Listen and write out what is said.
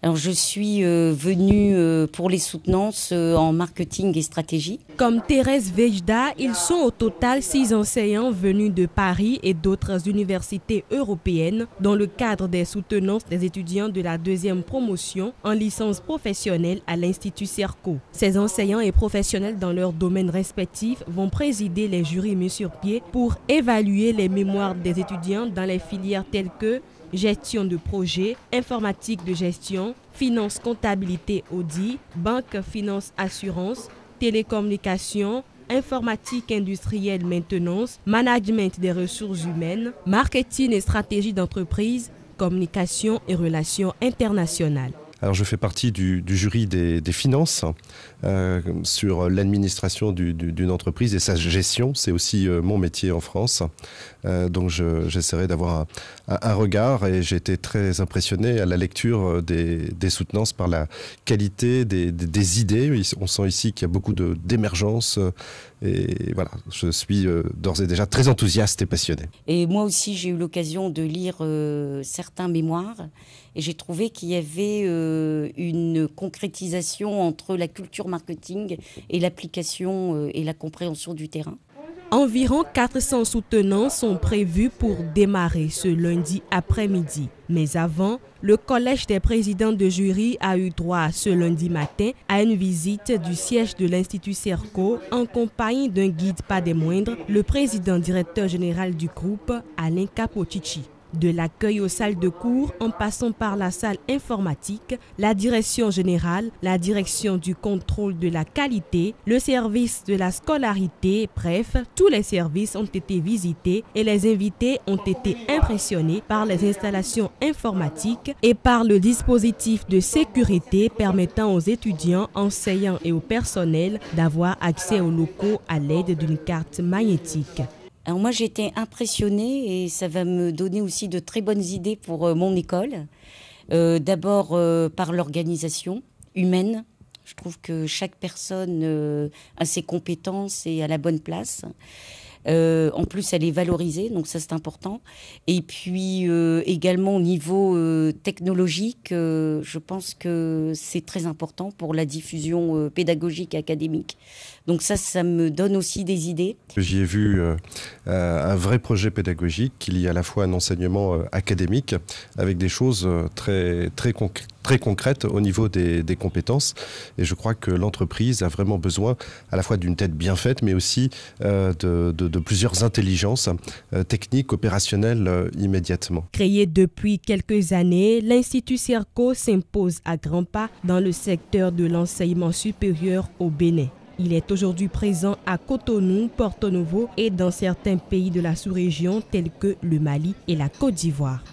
Alors je suis venue pour les soutenances en marketing et stratégie. Comme Thérèse Vejda, ils sont au total 6 enseignants venus de Paris et d'autres universités européennes dans le cadre des soutenances des étudiants de la 2e promotion en licence professionnelle à l'Institut Cerco. Ces enseignants et professionnels dans leurs domaines respectifs vont présider les jurys mis sur pied pour évaluer les mémoires des étudiants dans les filières telles que gestion de projet, informatique de gestion, finance, comptabilité, audit, banque, finance, assurance, télécommunications, informatique industrielle, maintenance, management des ressources humaines, marketing et stratégie d'entreprise, communication et relations internationales. Alors je fais partie du jury des finances sur l'administration d'une entreprise et sa gestion. C'est aussi mon métier en France. Donc j'essaierai d'avoir un regard et j'ai été très impressionné à la lecture des soutenances par la qualité des idées. On sent ici qu'il y a beaucoup d'émergence et voilà, je suis d'ores et déjà très enthousiaste et passionné. Et moi aussi j'ai eu l'occasion de lire certains mémoires et j'ai trouvé qu'il y avait une concrétisation entre la culture marketing et l'application et la compréhension du terrain. Environ 400 soutenants sont prévus pour démarrer ce lundi après-midi. Mais avant, le Collège des présidents de jury a eu droit ce lundi matin à une visite du siège de l'Institut Cerco en compagnie d'un guide pas des moindres, le président directeur général du groupe, Alain Capochichi. De l'accueil aux salles de cours en passant par la salle informatique, la direction générale, la direction du contrôle de la qualité, le service de la scolarité, bref, tous les services ont été visités et les invités ont été impressionnés par les installations informatiques et par le dispositif de sécurité permettant aux étudiants, enseignants et au personnel d'avoir accès aux locaux à l'aide d'une carte magnétique. Alors moi j'ai été impressionnée et ça va me donner aussi de très bonnes idées pour mon école. D'abord par l'organisation humaine. Je trouve que chaque personne a ses compétences et à la bonne place. En plus, elle est valorisée, donc ça c'est important. Et puis également au niveau technologique, je pense que c'est très important pour la diffusion pédagogique et académique. Donc ça me donne aussi des idées. J'y ai vu un vrai projet pédagogique qui lie à la fois un enseignement académique avec des choses très concrètes au niveau des compétences. Et je crois que l'entreprise a vraiment besoin à la fois d'une tête bien faite, mais aussi de plusieurs intelligences techniques, opérationnelles immédiatement. Créé depuis quelques années, l'Institut Cerco s'impose à grands pas dans le secteur de l'enseignement supérieur au Bénin. Il est aujourd'hui présent à Cotonou, Porto Novo et dans certains pays de la sous-région tels que le Mali et la Côte d'Ivoire.